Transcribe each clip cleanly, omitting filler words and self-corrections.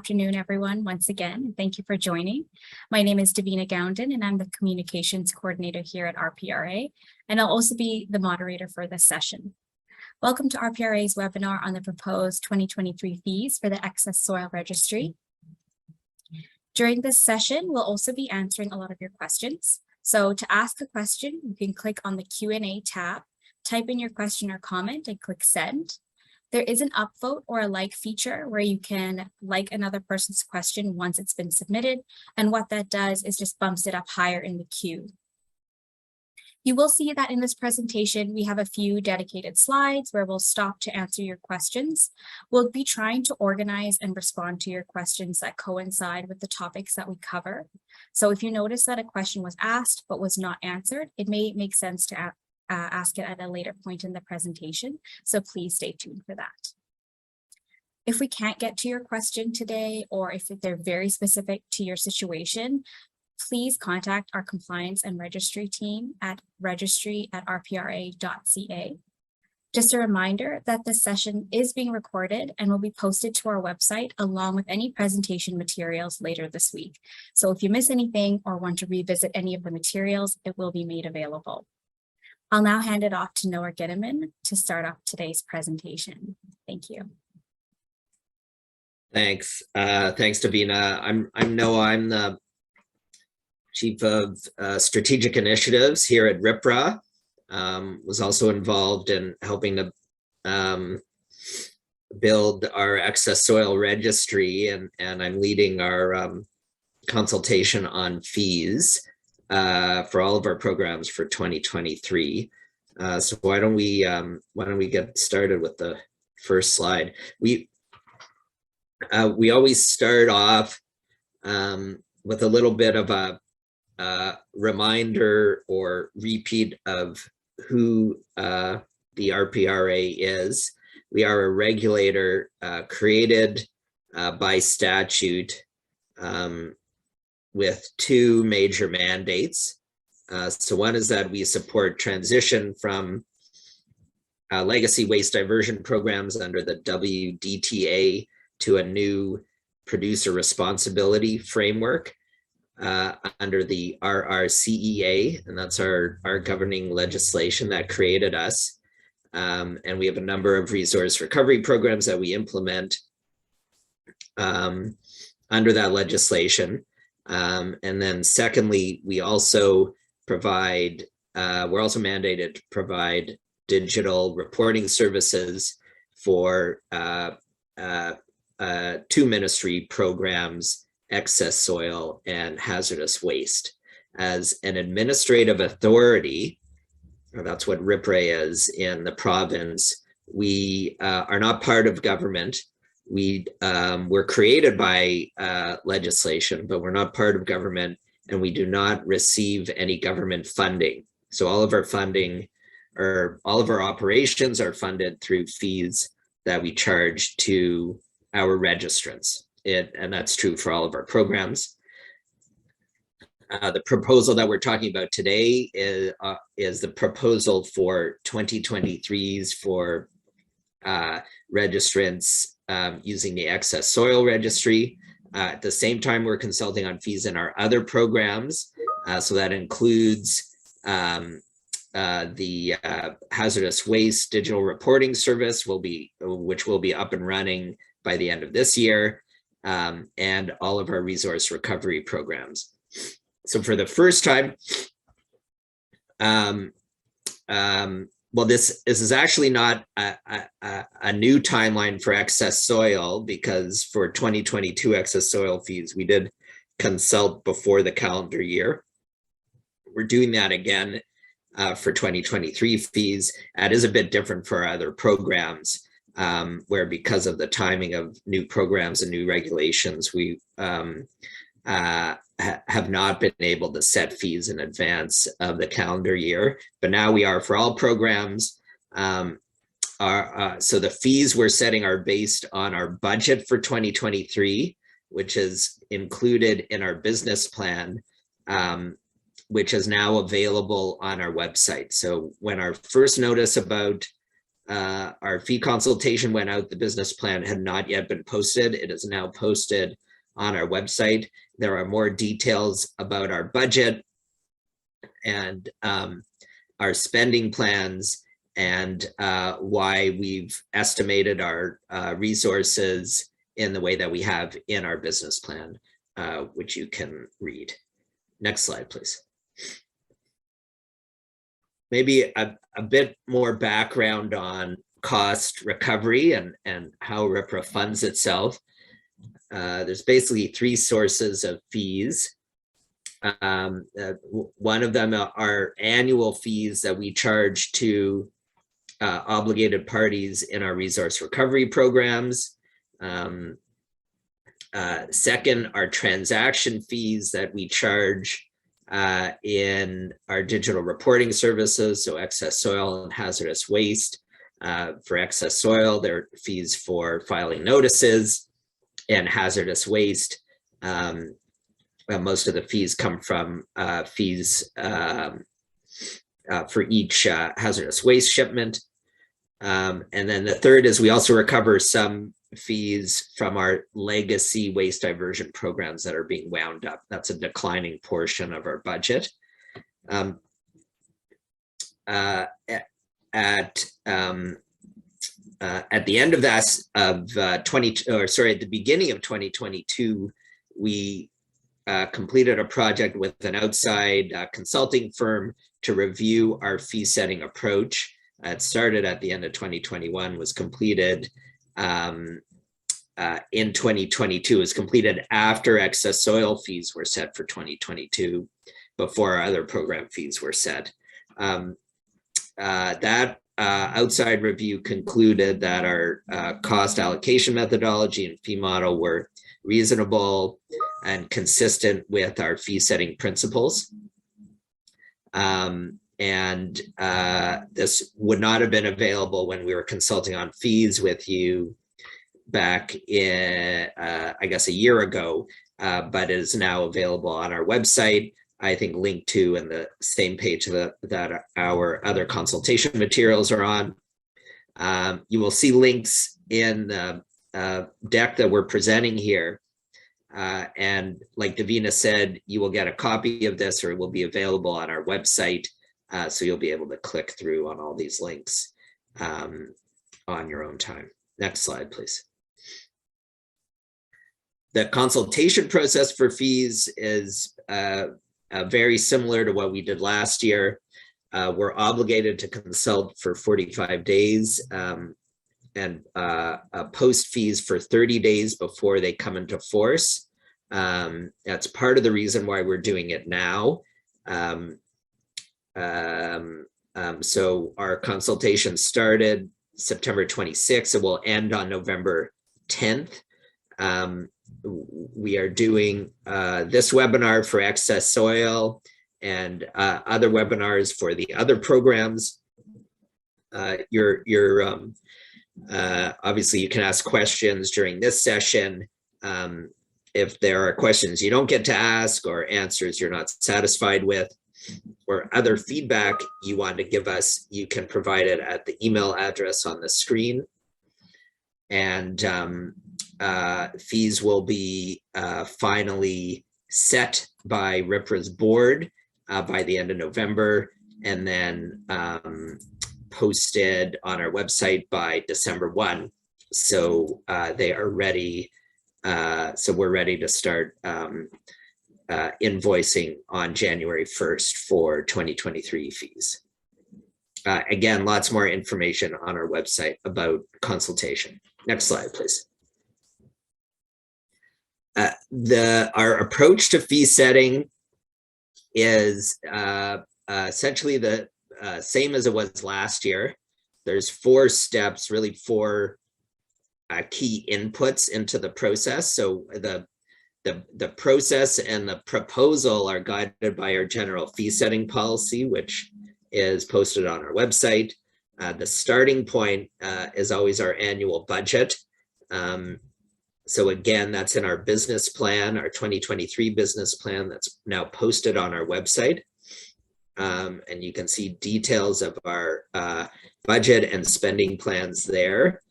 afternoon, everyone, once again, and thank you for joining. My name is Davina Gownden, and I'm the Communications Coordinator here at RPRA, and I'll also be the moderator for this session. Welcome to RPRA's webinar on the proposed 2023 fees for the Excess Soil Registry. During this session, we'll also be answering a lot of your questions. So to ask a question, you can click on the Q&A tab, type in your question or comment, and click send. There is an upvote or a like feature where you can like another person's question once it's been submitted. And what that does is just bumps it up higher in the queue. You will see that in this presentation, we have a few dedicated slides where we'll stop to answer your questions. We'll be trying to organize and respond to your questions that coincide with the topics that we cover. So if you notice that a question was asked but was not answered, it may make sense to ask it at a later point in the presentation, so please stay tuned for that. If we can't get to your question today, or if they're very specific to your situation, please contact our compliance and registry team at registry@rpra.ca. Just a reminder that this session is being recorded and will be posted to our website along with any presentation materials later this week. So if you miss anything or want to revisit any of the materials, it will be made available. I'll now hand it off to Noah Gittiman to start off today's presentation. Thank you. Thanks. Thanks, Davina. I'm Noah. I'm the Chief of Strategic Initiatives here at RPRA. Was also involved in helping to build our Excess Soil Registry, and I'm leading our consultation on fees for all of our programs for 2023. So why don't we get started with the first slide? We always start off with a little bit of a reminder or repeat of who the RPRA is. We are a regulator created by statute with two major mandates. So one is that we support transition from legacy waste diversion programs under the WDTA to a new producer responsibility framework under the RRCEA, and that's our governing legislation that created us. And we have a number of resource recovery programs that we implement under that legislation. And then secondly, we also provide, we're also mandated to provide digital reporting services for two ministry programs, excess soil and hazardous waste. As an administrative authority, or that's what RPRA is in the province, we are not part of government. We were created by legislation, but we're not part of government, and we do not receive any government funding. So all of our funding, or all of our operations, are funded through fees that we charge to our registrants. And that's true for all of our programs. The proposal that we're talking about today is the proposal for 2023s for registrants using the Excess Soil Registry. At the same time, we're consulting on fees in our other programs. So that includes the hazardous waste digital reporting service, which will be up and running by the end of this year, and all of our resource recovery programs. So for the first time, well, this is actually not a new timeline for excess soil, because for 2022 excess soil fees, we did consult before the calendar year. We're doing that again for 2023 fees. That is a bit different for our other programs, where because of the timing of new programs and new regulations, we have not been able to set fees in advance of the calendar year, but now we are for all programs. So the fees we're setting are based on our budget for 2023, which is included in our business plan, which is now available on our website. So when our first notice about our fee consultation went out. The business plan had not yet been posted. It is now posted on our website. There are more details about our budget and our spending plans and why we've estimated our resources in the way that we have in our business plan, which you can read. Next slide, please. Maybe a bit more background on cost recovery and how RPRA funds itself. There's basically three sources of fees. One of them are annual fees that we charge to obligated parties in our resource recovery programs. Second are transaction fees that we charge in our digital reporting services, so excess soil and hazardous waste. For excess soil, there are fees for filing notices, and hazardous waste. Most of the fees come from fees for each hazardous waste shipment. And then the third is we also recover some fees from our legacy waste diversion programs that are being wound up. That's a declining portion of our budget. At the end of that, at the beginning of 2022, we completed a project with an outside consulting firm to review our fee setting approach. It started at the end of 2021, was completed in 2022, was completed after excess soil fees were set for 2022, before our other program fees were set. That outside review concluded that our cost allocation methodology and fee model were reasonable and consistent with our fee setting principles. This would not have been available when we were consulting on fees with you back in, I guess, a year ago, but it is now available on our website. I think linked to in the same page that our other consultation materials are on. You will see links in the deck that we're presenting here. And like Davina said, you will get a copy of this, or it will be available on our website. So you'll be able to click through on all these links on your own time. Next slide, please. The consultation process for fees is very similar to what we did last year. We're obligated to consult for 45 days and post fees for 30 days before they come into force. That's part of the reason why we're doing it now. So our consultation started September 26th. It will end on November 10th. We are doing this webinar for excess soil and other webinars for the other programs. Obviously you can ask questions during this session. If there are questions you don't get to ask or answers you're not satisfied with, or other feedback you want to give us, you can provide it at the email address on the screen. And fees will be finally set by RPRA's board by the end of November, and then posted on our website by December 1. So they are ready. So we're ready to start invoicing on January 1st for 2023 fees. Again, lots more information on our website about consultation. Next slide, please. Our approach to fee setting is essentially the same as it was last year. There's 4 steps, really 4 key inputs into the process. So the process and the proposal are guided by our general fee setting policy, which is posted on our website. The starting point is always our annual budget. So again, that's in our business plan, our 2023 business plan that's now posted on our website. and you can see details of our budget and spending plans there.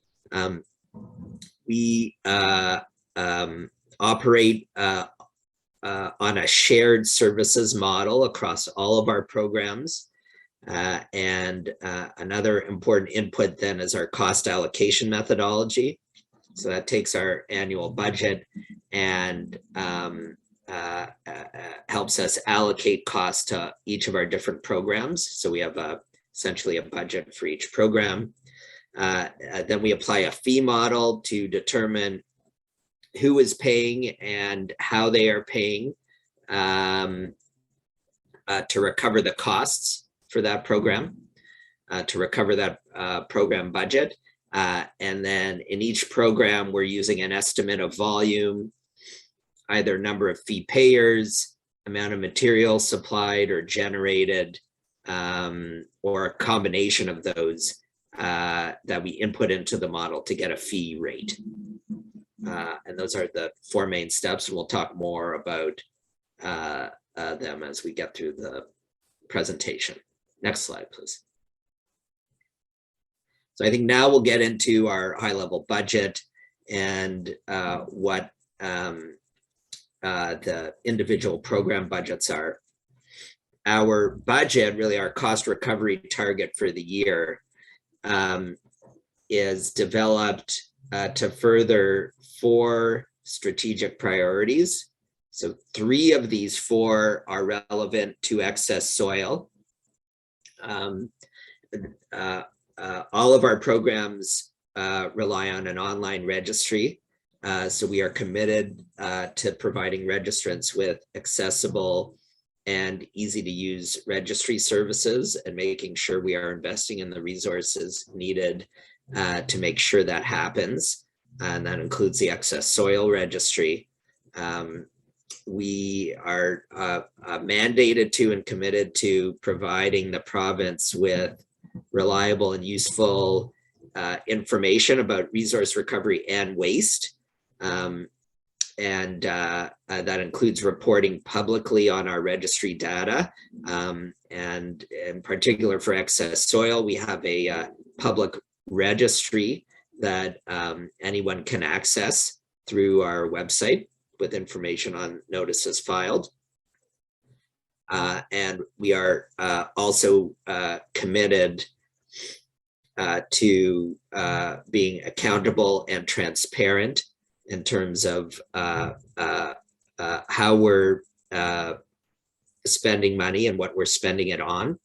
We operate on a shared services model across all of our programs. And another important input then is our cost allocation methodology. So that takes our annual budget and helps us allocate costs to each of our different programs. So we have essentially a budget for each program. Then we apply a fee model to determine who is paying and how they are paying to recover the costs for that program, to recover that program budget. And then in each program, we're using an estimate of volume, either number of fee payers, amount of material supplied or generated, or a combination of those that we input into the model to get a fee rate. And those are the four main steps. We'll talk more about them as we get through the presentation. Next slide, please. So I think now we'll get into our high-level budget and what the individual program budgets are. Our budget, really our cost recovery target for the year, is developed to further 4 strategic priorities. So 3 of these 4 are relevant to excess soil. All of our programs rely on an online registry. So we are committed to providing registrants with accessible and easy to use registry services and making sure we are investing in the resources needed to make sure that happens. And that includes the Excess Soil Registry. We are mandated to and committed to providing the province with reliable and useful information about resource recovery and waste. And that includes reporting publicly on our registry data. And in particular for excess soil, we have a public registry that anyone can access through our website with information on notices filed. And we are also committed to being accountable and transparent in terms of how we're spending money and what we're spending it on,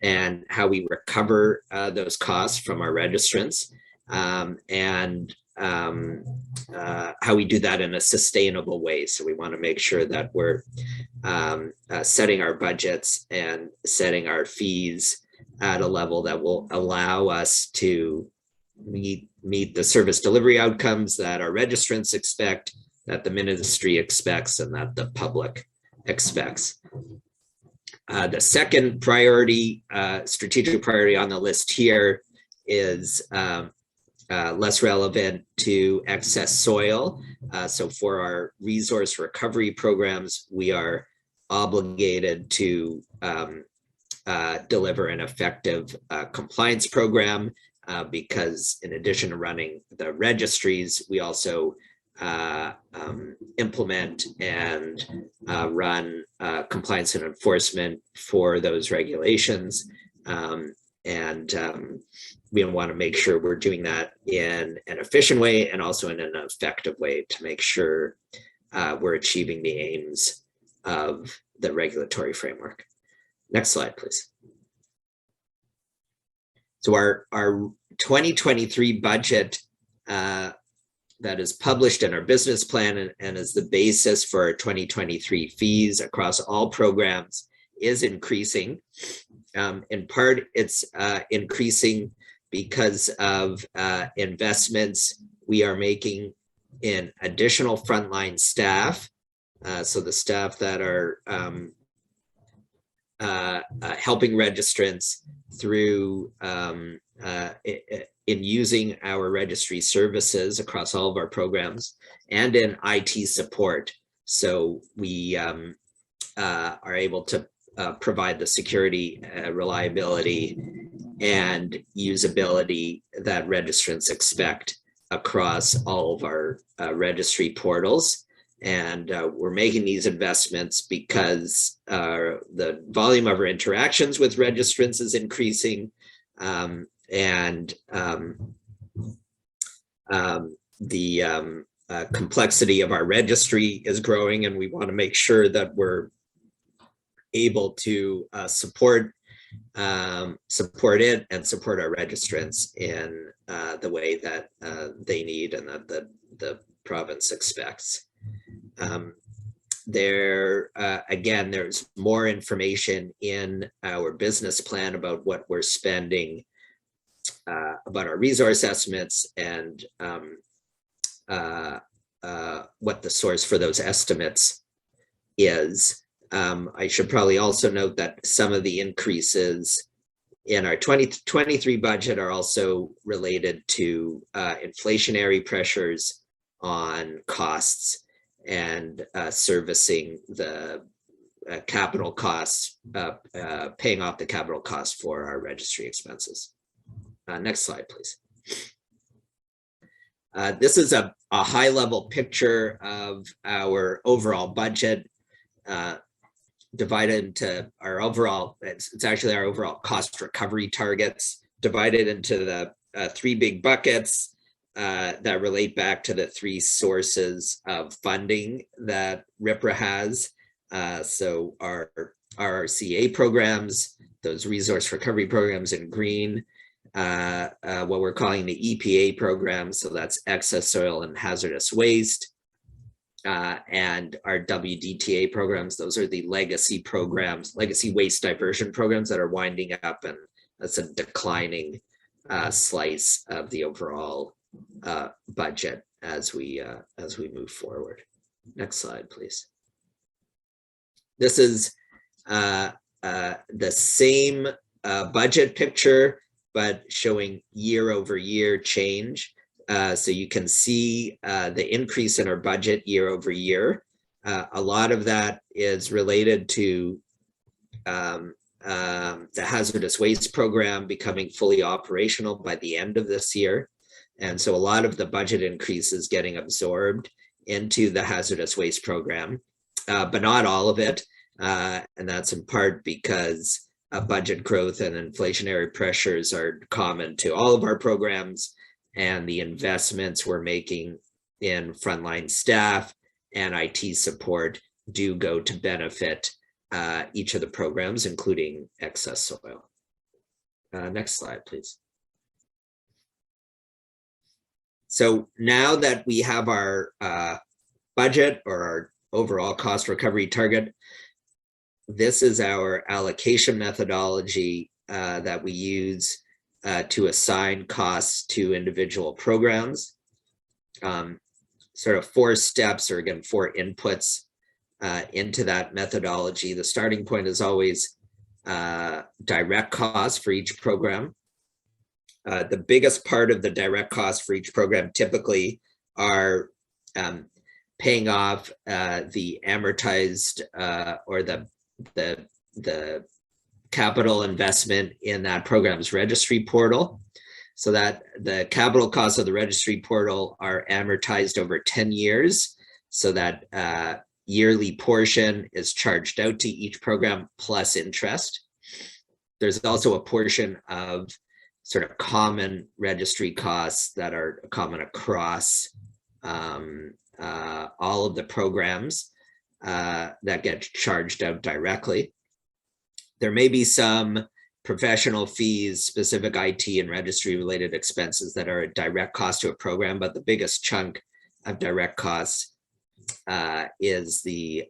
and how we recover those costs from our registrants, and how we do that in a sustainable way. So we want to make sure that we're setting our budgets and setting our fees at a level that will allow us to meet the service delivery outcomes that our registrants expect, that the ministry expects, and that the public expects. The second priority, strategic priority on the list here is less relevant to excess soil. So for our resource recovery programs, we are obligated to deliver an effective compliance program, because in addition to running the registries, we also implement and run compliance and enforcement for those regulations. We want to make sure we're doing that in an efficient way and also in an effective way to make sure we're achieving the aims of the regulatory framework. Next slide, please. So our 2023 budget that is published in our business plan and is the basis for our 2023 fees across all programs is increasing. In part, it's increasing because of investments we are making in additional frontline staff. So the staff that are helping registrants through in using our registry services across all of our programs, and in IT support. So we are able to provide the security, reliability, and usability that registrants expect across all of our registry portals. And we're making these investments because the volume of our interactions with registrants is increasing, and the complexity of our registry is growing, and we want to make sure that we're able to support it and support our registrants in the way that they need and that the province expects. Again, there's more information in our business plan about what we're spending, about our resource estimates, and what the source for those estimates is. I should probably also note that some of the increases in our 2023 budget are also related to inflationary pressures on costs and servicing the capital costs, paying off the capital costs for our registry expenses. Next slide, please. This is a high-level picture of our overall budget, divided into our overall, it's actually our overall cost recovery targets, divided into the three big buckets that relate back to the three sources of funding that RPRA has. So our RRCEA programs, those resource recovery programs in green, what we're calling the EPA program, so that's excess soil and hazardous waste, and our WDTA programs, those are the legacy programs, legacy waste diversion programs that are winding up, and that's a declining slice of the overall budget as we move forward. Next slide, please. This is the same budget picture, but showing year-over-year change. So you can see the increase in our budget year over year. A lot of that is related to the hazardous waste program becoming fully operational by the end of this year. And so a lot of the budget increase is getting absorbed into the hazardous waste program, but not all of it. And that's in part because budget growth and inflationary pressures are common to all of our programs, and the investments we're making in frontline staff and IT support do go to benefit each of the programs, including excess soil. Next slide, please. So now that we have our budget, or our overall cost recovery target, this is our allocation methodology that we use to assign costs to individual programs. Sort of 4 steps, or again, 4 inputs into that methodology. The starting point is always direct costs for each program. The biggest part of the direct costs for each program typically are paying off the amortized or the capital investment in that program's registry portal, so that the capital costs of the registry portal are amortized over 10 years, so that yearly portion is charged out to each program plus interest. There's also a portion of sort of common registry costs that are common across all of the programs that get charged out directly. There may be some professional fees, specific IT and registry related expenses that are a direct cost to a program, but the biggest chunk of direct costs is the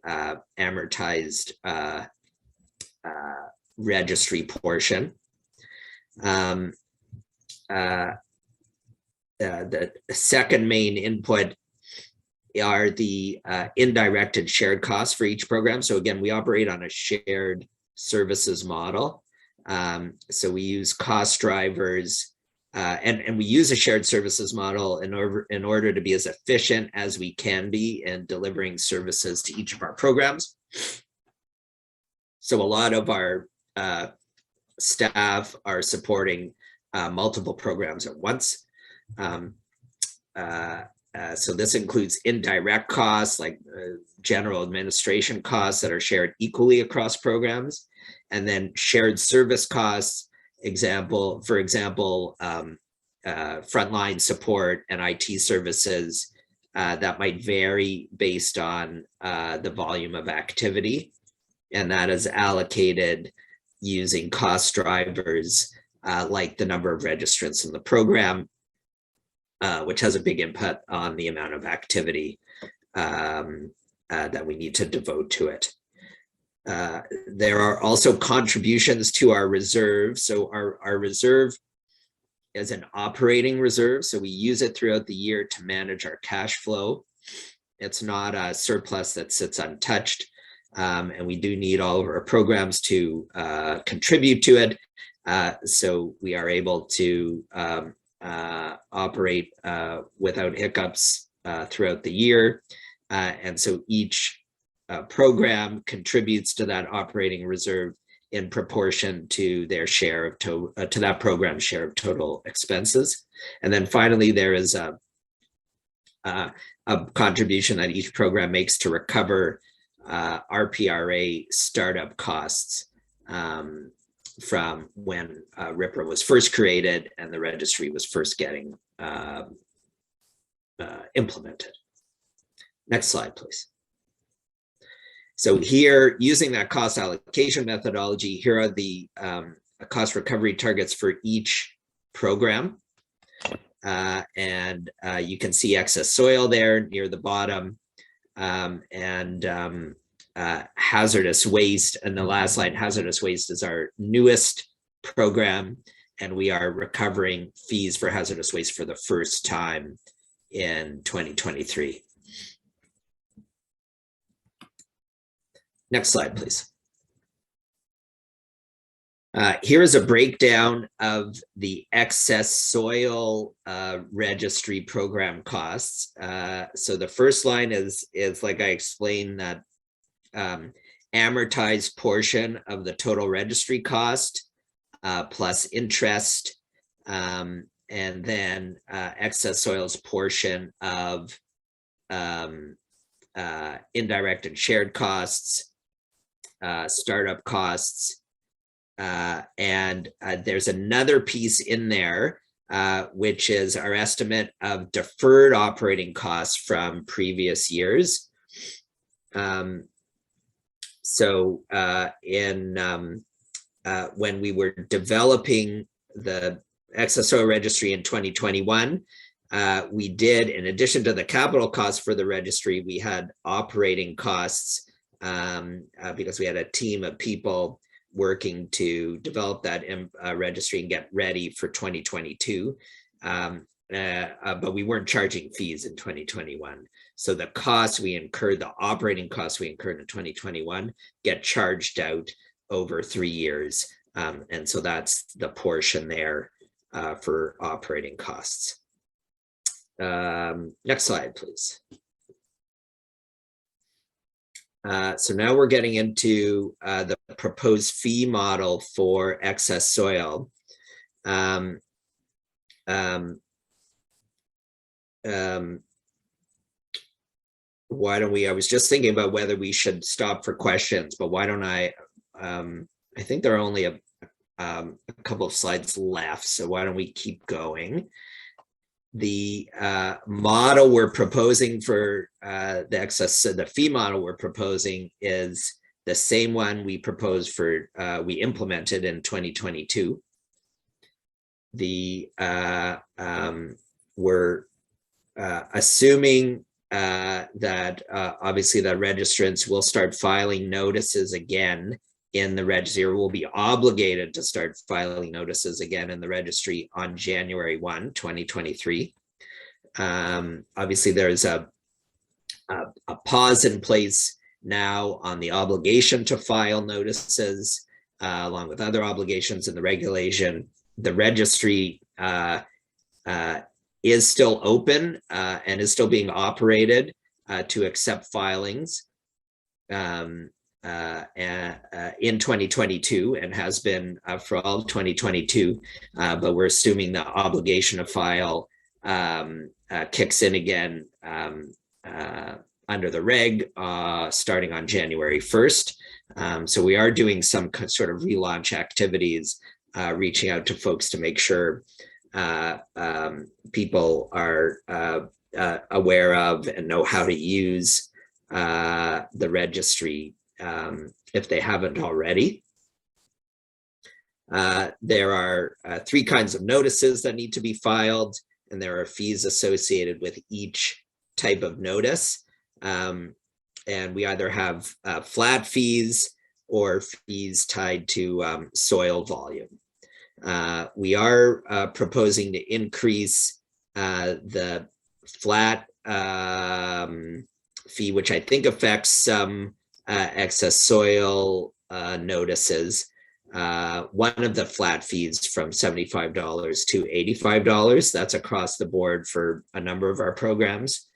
amortized registry portion. The second main input are the indirect and shared costs for each program. So again, we operate on a shared services model. So we use cost drivers and we use a shared services model in order to be as efficient as we can be in delivering services to each of our programs. So a lot of our staff are supporting multiple programs at once. So this includes indirect costs like general administration costs that are shared equally across programs, and then shared service costs, for example, frontline support and IT services that might vary based on the volume of activity, and that is allocated using cost drivers like the number of registrants in the program, which has a big impact on the amount of activity that we need to devote to it. There are also contributions to our reserve. So our reserve is an operating reserve. So we use it throughout the year to manage our cash flow. It's not a surplus that sits untouched. And we do need all of our programs to contribute to it. So we are able to operate without hiccups throughout the year. And so each program contributes to that operating reserve in proportion to their share of to that program's share of total expenses. And then finally, there is a contribution that each program makes to recover RPRA startup costs from when RPRA was first created and the registry was first getting implemented. Next slide, please. So here, using that cost allocation methodology, here are the cost recovery targets for each program. And you can see excess soil there near the bottom, and hazardous waste. And the last line, hazardous waste, is our newest program, and we are recovering fees for hazardous waste for the first time in 2023. Next slide, please. Here is a breakdown of the excess soil registry program costs. So the first line is like I explained, that amortized portion of the total registry cost plus interest, and then excess soils portion of indirect and shared costs, startup costs, and there's another piece in there, which is our estimate of deferred operating costs from previous years. So when we were developing the Excess Soil Registry in 2021, we did, in addition to the capital costs for the registry, we had operating costs because we had a team of people working to develop that registry and get ready for 2022. But we weren't charging fees in 2021. So the costs we incurred, the operating costs we incurred in 2021, get charged out over 3 years. And so that's the portion there for operating costs. Next slide, please. So now we're getting into the proposed fee model for excess soil. Why don't we, I was just thinking about whether we should stop for questions, but why don't I think there are only a couple of slides left, so why don't we keep going? The model we're proposing for the fee model we're proposing is the same one we proposed for, we implemented in 2022. We're assuming that obviously the registrants will start filing notices again in the registry, or will be obligated to start filing notices again in the registry on January 1, 2023. Obviously, there's a pause in place now on the obligation to file notices, along with other obligations in the regulation. The registry is still open and is still being operated to accept filings. in 2022 and has been for all of 2022, but we're assuming the obligation to file kicks in again under the reg starting on January 1st. So we are doing some sort of relaunch activities, reaching out to folks to make sure people are aware of and know how to use the registry if they haven't already. There are 3 kinds of notices that need to be filed, and there are fees associated with each type of notice. And we either have flat fees or fees tied to soil volume. We are proposing to increase the flat fee, which I think affects some excess soil notices. One of the flat fees from $75 to $85. That's across the board for a number of our programs.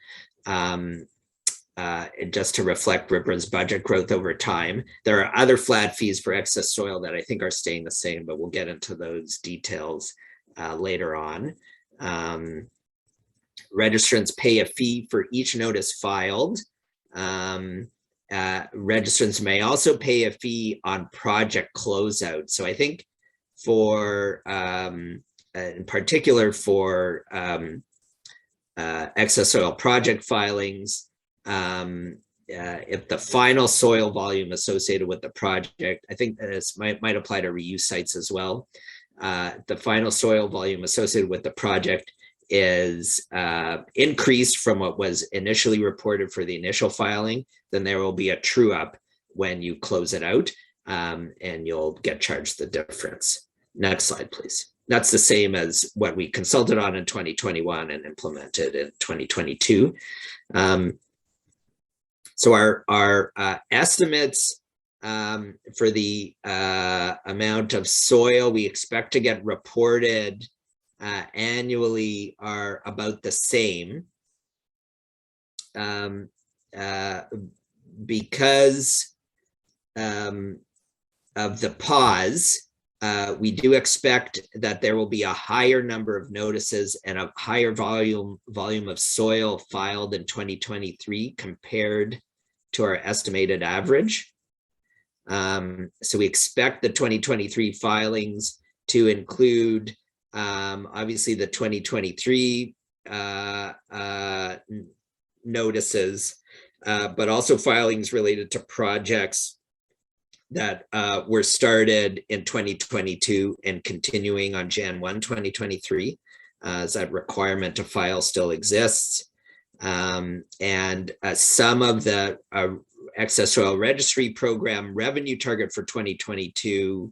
Just to reflect RPRA's budget growth over time. There are other flat fees for excess soil that I think are staying the same, but we'll get into those details later on. Registrants pay a fee for each notice filed. Registrants may also pay a fee on project closeout. So I think for, in particular for excess soil project filings, if the final soil volume associated with the project, I think this might apply to reuse sites as well. The final soil volume associated with the project is increased from what was initially reported for the initial filing, then there will be a true up when you close it out, and you'll get charged the difference. Next slide, please. That's the same as what we consulted on in 2021 and implemented in 2022. So our estimates for the amount of soil we expect to get reported annually are about the same. Because of the pause, we do expect that there will be a higher number of notices and a higher volume of soil filed in 2023 compared to our estimated average. So we expect the 2023 filings to include obviously the 2023 notices, but also filings related to projects that were started in 2022 and continuing on Jan 1, 2023, as that requirement to file still exists. And some of the Excess Soil Registry program revenue target for 2022,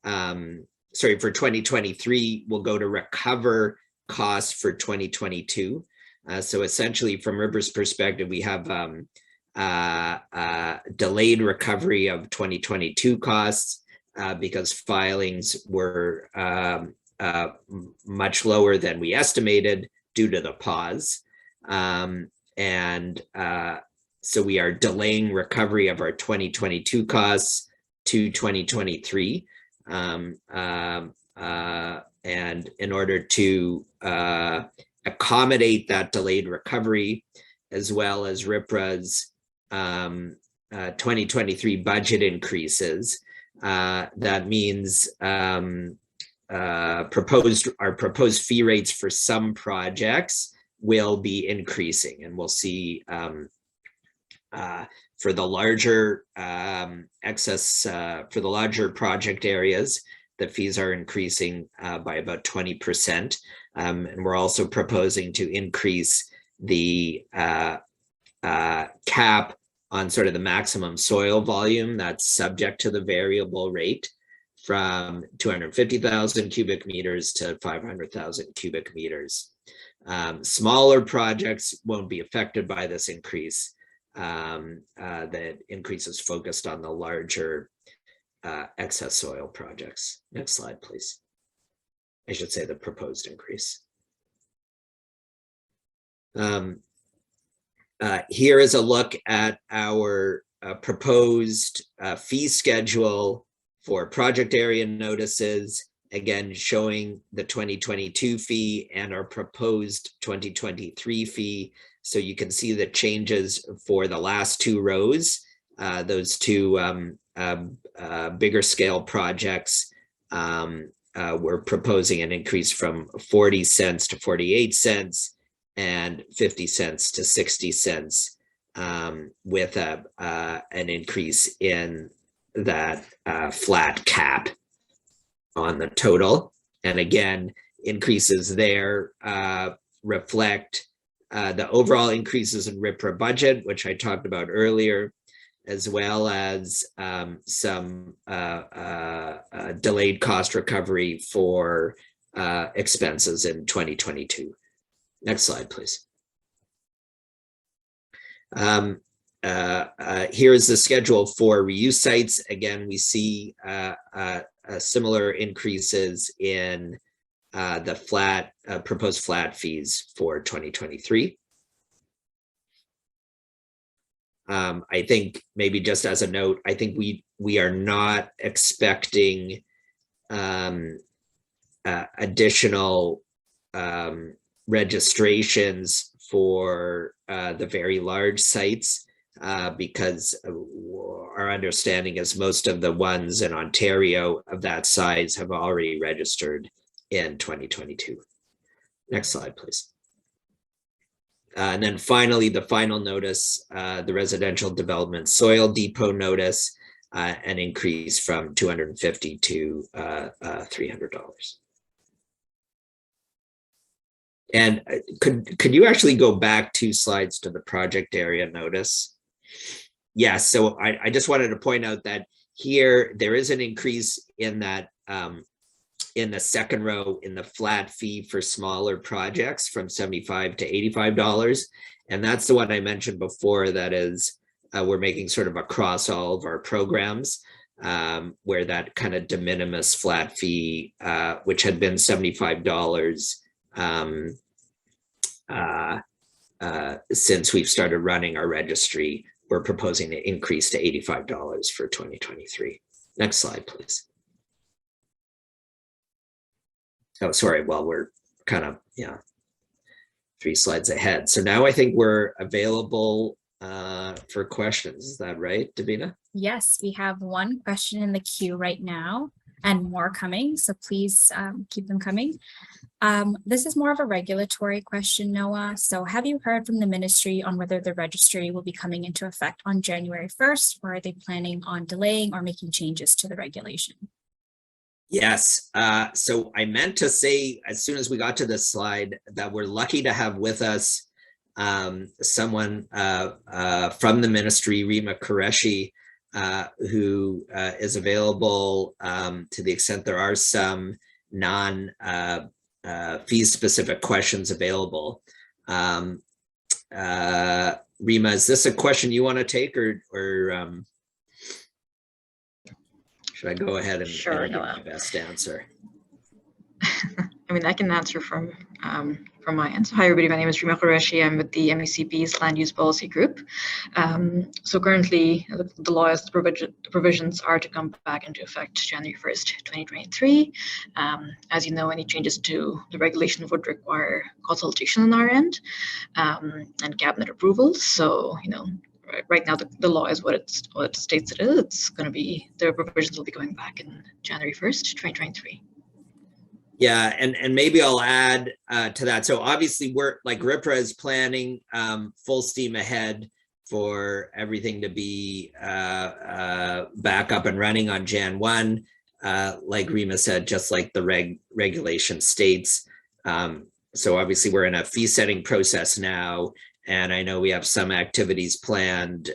for 2023 will go to recover costs for 2022. So essentially, from RPRA's perspective, we have delayed recovery of 2022 costs because filings were much lower than we estimated due to the pause. So we are delaying recovery of our 2022 costs to 2023. And in order to accommodate that delayed recovery, as well as RPRA's 2023 budget increases, that means our proposed fee rates for some projects will be increasing, and we'll see for the larger for the larger project areas, the fees are increasing by about 20%. And we're also proposing to increase the cap on sort of the maximum soil volume that's subject to the variable rate from 250,000 cubic meters to 500,000 cubic meters. Smaller projects won't be affected by this increase. That increase is focused on the larger excess soil projects. Next slide, please. I should say the proposed increase. Here is a look at our proposed fee schedule for project area notices, again, showing the 2022 fee and our proposed 2023 fee. So you can see the changes for the last two rows, those two bigger scale projects. We're proposing an increase from 40 cents to 48 cents and 50 cents to 60 cents, with an increase in that flat cap on the total. And again, increases there reflect the overall increases in RPRA budget, which I talked about earlier, as well as some delayed cost recovery for expenses in 2022. Next slide, please. Here's the schedule for reuse sites. Again, we see similar increases in the proposed flat fees for 2023. I think maybe just as a note, I think we are not expecting additional registrations for the very large sites, because our understanding is most of the ones in Ontario of that size have already registered in 2022. Next slide, please. And then finally, the final notice, the residential development soil depot notice, an increase from $250 to $300. And could you actually go back 2 slides to the project area notice? Yes, so I just wanted to point out that here there is an increase in that in the second row in the flat fee for smaller projects from $75 to $85. And that's the one I mentioned before, that is we're making sort of across all of our programs, where that kind of de minimis flat fee, which had been $75 since we've started running our registry, we're proposing to increase to $85 for 2023. Next slide, please. Oh, sorry. Well, we're kind of, 3 slides ahead. So now I think we're available for questions. Is that right, Davina? Yes, we have one question in the queue right now and more coming, so please keep them coming. This is more of a regulatory question, Noah. So have you heard from the ministry on whether the registry will be coming into effect on January 1st, or are they planning on delaying or making changes to the regulation? Yes. So I meant to say, as soon as we got to this slide, that we're lucky to have with us someone from the ministry, Rima Qureshi, who is available to the extent there are some non-fee specific questions available. Rima, is this a question you want to take, or should I go ahead and Sure, give my best answer? I mean, I can answer from my end. So hi, everybody. My name is Rima Qureshi. I'm with the MECP's Land Use Policy Group. So currently, the law is the provisions are to come back into effect January 1st, 2023. As you know, any changes to the regulation would require consultation on our end and cabinet approval. So, right now the law is what it states it is. It's going to be, the provisions will be going back in January 1st, 2023. Yeah, and maybe I'll add to that. So obviously we're, like, RPRA is planning full steam ahead for everything to be back up and running on Jan 1. Like Rima said, just like the regulation states. So obviously we're in a fee setting process now, and I know we have some activities planned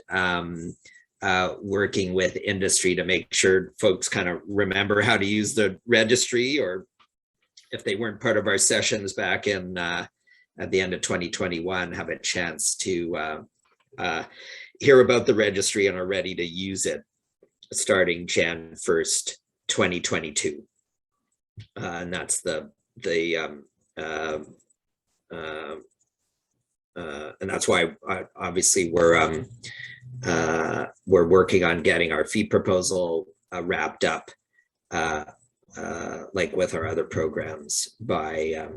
working with industry to make sure folks kind of remember how to use the registry, or if they weren't part of our sessions back in at the end of 2021, have a chance to hear about the registry and are ready to use it starting Jan 1st, 2022. And that's and that's why obviously we're we're working on getting our fee proposal wrapped up, like with our other programs by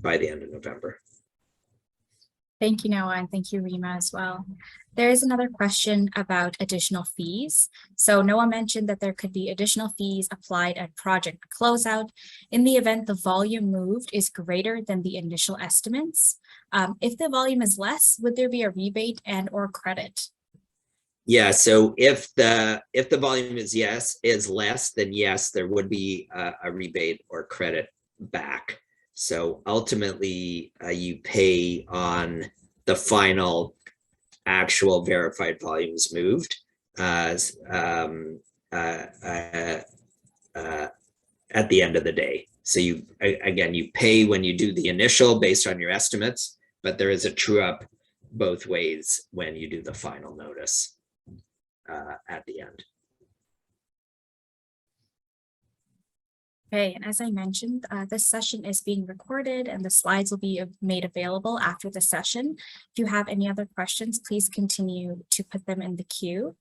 the end of November. Thank you, Noah, and thank you, Rima, as well. There is another question about additional fees. So Noah mentioned that there could be additional fees applied at project closeout in the event the volume moved is greater than the initial estimates. If the volume is less, would there be a rebate and or credit? Yeah, so if the volume is less, then yes, there would be a rebate or credit back. So ultimately, you pay on the final actual verified volumes moved at the end of the day. So you pay when you do the initial based on your estimates, but there is a true up both ways when you do the final notice at the end. Okay, and as I mentioned, this session is being recorded and the slides will be made available after the session. If you have any other questions, please continue to put them in the queue.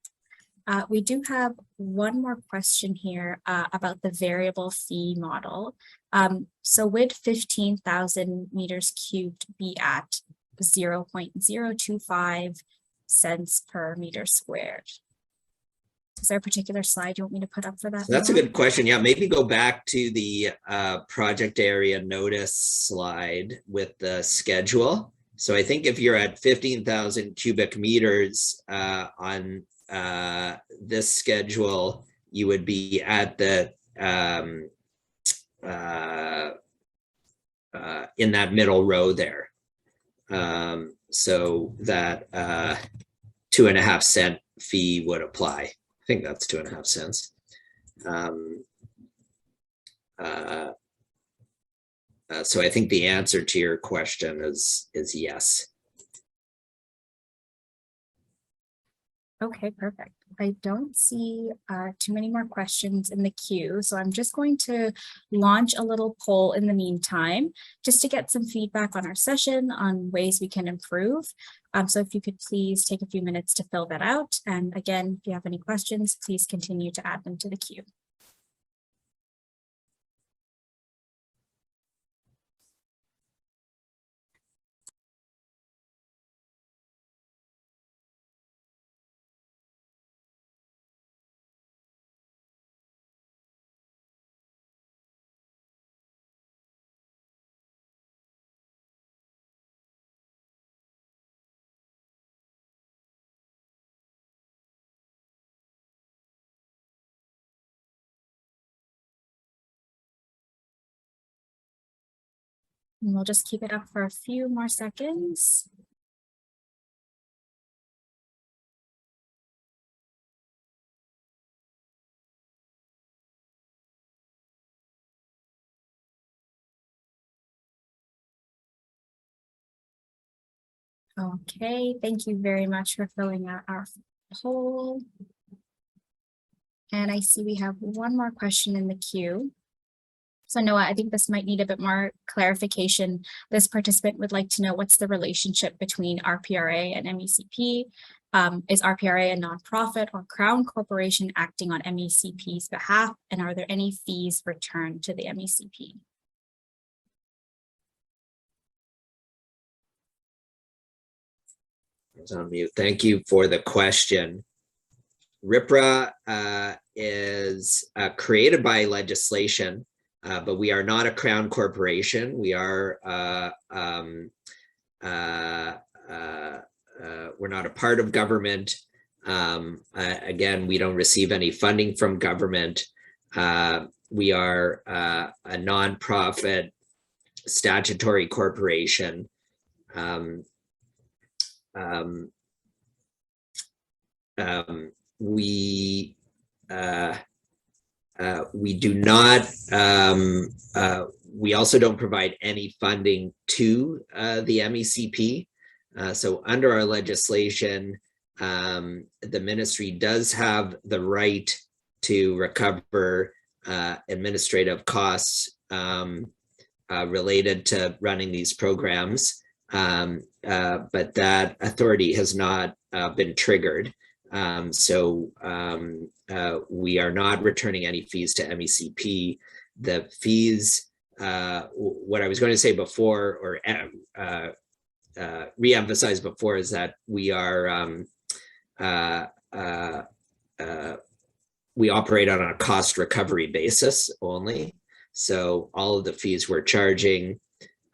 We do have one more question here about the variable fee model. So would 15,000 meters cubed be at 0.025 cents per meter squared? Is there a particular slide you want me to put up for that? So that's a good question. Yeah, maybe go back to the project area notice slide with the schedule. So I think if you're at 15,000 cubic meters on this schedule, you would be at the in that middle row there. So that 2.5 cent fee would apply. I think that's 2.5 cents. So I think the answer to your question is yes. Okay, perfect. I don't see too many more questions in the queue, so I'm just going to launch a little poll in the meantime, just to get some feedback on our session, on ways we can improve. So if you could please take a few minutes to fill that out. And again, if you have any questions, please continue to add them to the queue. And we'll just keep it up for a few more seconds. Okay, thank you very much for filling out our poll. And I see we have one more question in the queue. So Noah, I think this might need a bit more clarification. This participant would like to know what's the relationship between RPRA and MECP. Is RPRA a nonprofit or Crown corporation acting on MECP's behalf? And are there any fees returned to the MECP? On mute. Thank you for the question. RPRA is created by legislation, but we are not a Crown corporation. We are we're not a part of government. Again, we don't receive any funding from government. We are a nonprofit statutory corporation. We do not, we also don't provide any funding to the MECP. So under our legislation, the ministry does have the right to recover administrative costs related to running these programs, but that authority has not been triggered. We are not returning any fees to MECP. The fees, what I was going to say before, or re-emphasize before, is that we are we operate on a cost recovery basis only. So all of the fees we're charging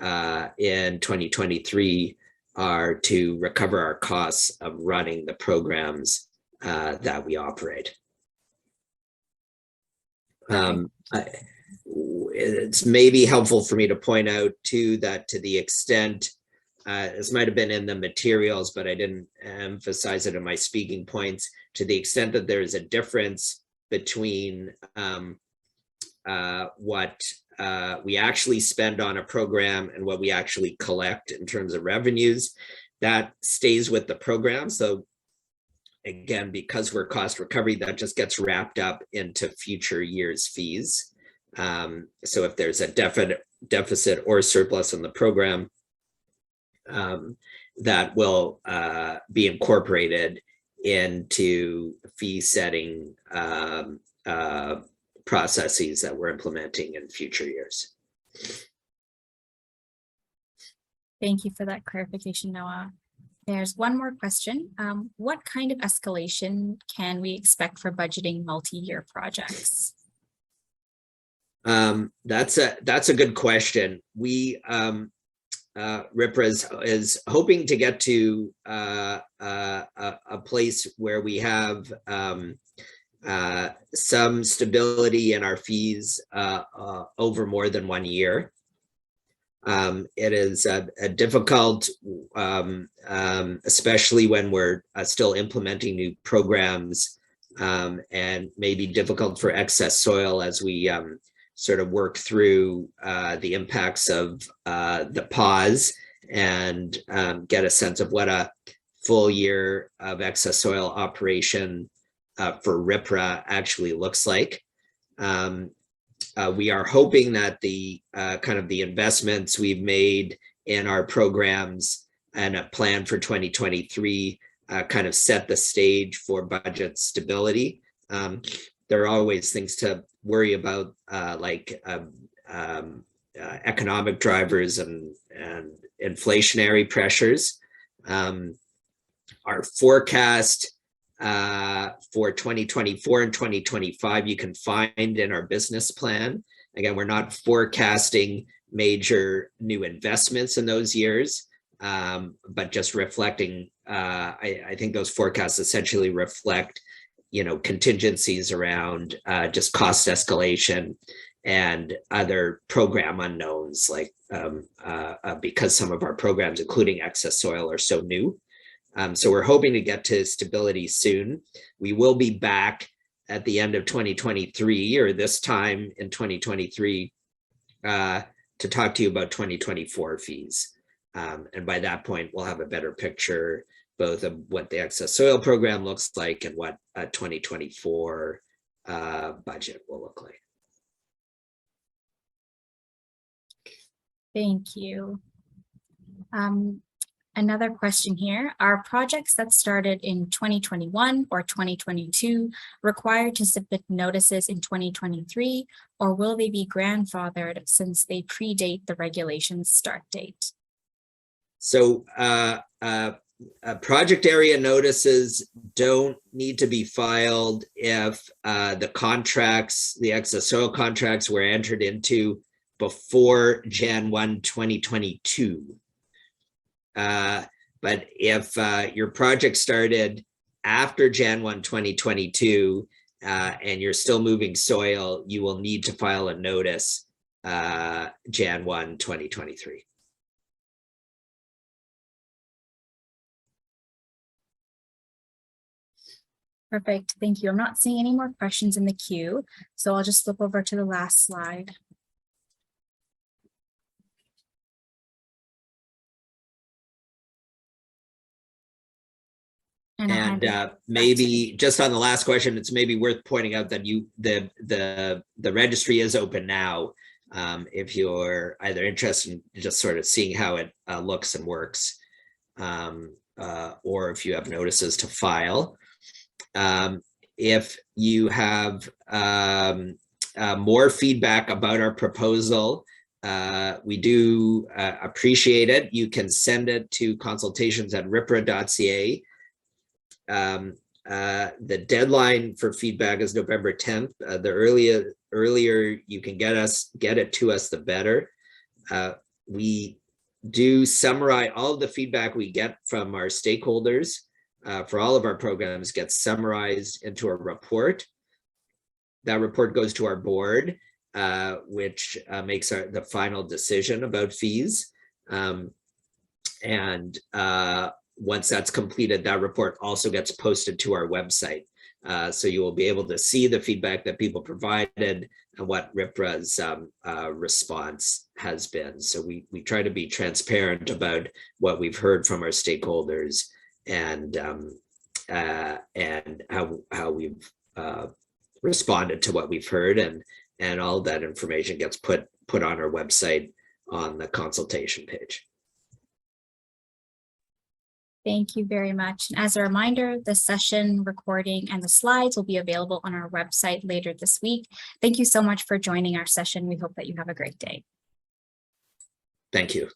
in 2023 are to recover our costs of running the programs that we operate. It's maybe helpful for me to point out too that to the extent, this might have been in the materials, but I didn't emphasize it in my speaking points, to the extent that there is a difference between what we actually spend on a program and what we actually collect in terms of revenues, that stays with the program. So again, because we're cost recovery, that just gets wrapped up into future years' fees. So if there's a deficit or surplus in the program, that will be incorporated into fee setting processes that we're implementing in future years. Thank you for that clarification, Noah. There's one more question. What kind of escalation can we expect for budgeting multi-year projects? That's a good question. We RPRA is hoping to get to a place where we have some stability in our fees over more than 1 year. It is a difficult, especially when we're still implementing new programs, and maybe difficult for excess soil as we sort of work through the impacts of the pause and get a sense of what a full year of excess soil operation for RPRA actually looks like. We are hoping that the kind of the investments we've made in our programs and a plan for 2023 kind of set the stage for budget stability. There are always things to worry about, like economic drivers and inflationary pressures. Our forecast for 2024 and 2025 you can find in our business plan. Again, we're not forecasting major new investments in those years, but just reflecting, I think those forecasts essentially reflect, you know, contingencies around just cost escalation and other program unknowns, like because some of our programs, including excess soil, are so new. So we're hoping to get to stability soon. We will be back at the end of 2023 or this time in 2023 to talk to you about 2024 fees. And by that point, we'll have a better picture both of what the excess soil program looks like and what a 2024 budget will look like. Thank you. Another question here. Are projects that started in 2021 or 2022 required to submit notices in 2023, or will they be grandfathered since they predate the regulation's start date? So project area notices don't need to be filed if the contracts, the excess soil contracts, were entered into before Jan 1, 2022. But if your project started after Jan 1, 2022, and you're still moving soil, you will need to file a notice Jan 1, 2023. Perfect. Thank you. I'm not seeing any more questions in the queue, so I'll just flip over to the last slide. And maybe just on the last question, it's maybe worth pointing out that the registry is open now. If you're either interested in just sort of seeing how it looks and works, or if you have notices to file. If you have more feedback about our proposal, we do appreciate it. You can send it to consultations@rpra.ca. The deadline for feedback is November 10th. The earlier you can get it to us, the better. We do summarize all of the feedback we get from our stakeholders for all of our programs, gets summarized into a report. That report goes to our board, which makes the final decision about fees. Once that's completed, that report also gets posted to our website. So you will be able to see the feedback that people provided and what RPRA's response has been. So we try to be transparent about what we've heard from our stakeholders and how we've responded to what we've heard, and all that information gets put on our website on the consultation page. Thank you very much. And as a reminder, the session recording and the slides will be available on our website later this week. Thank you so much for joining our session. We hope that you have a great day. Thank you.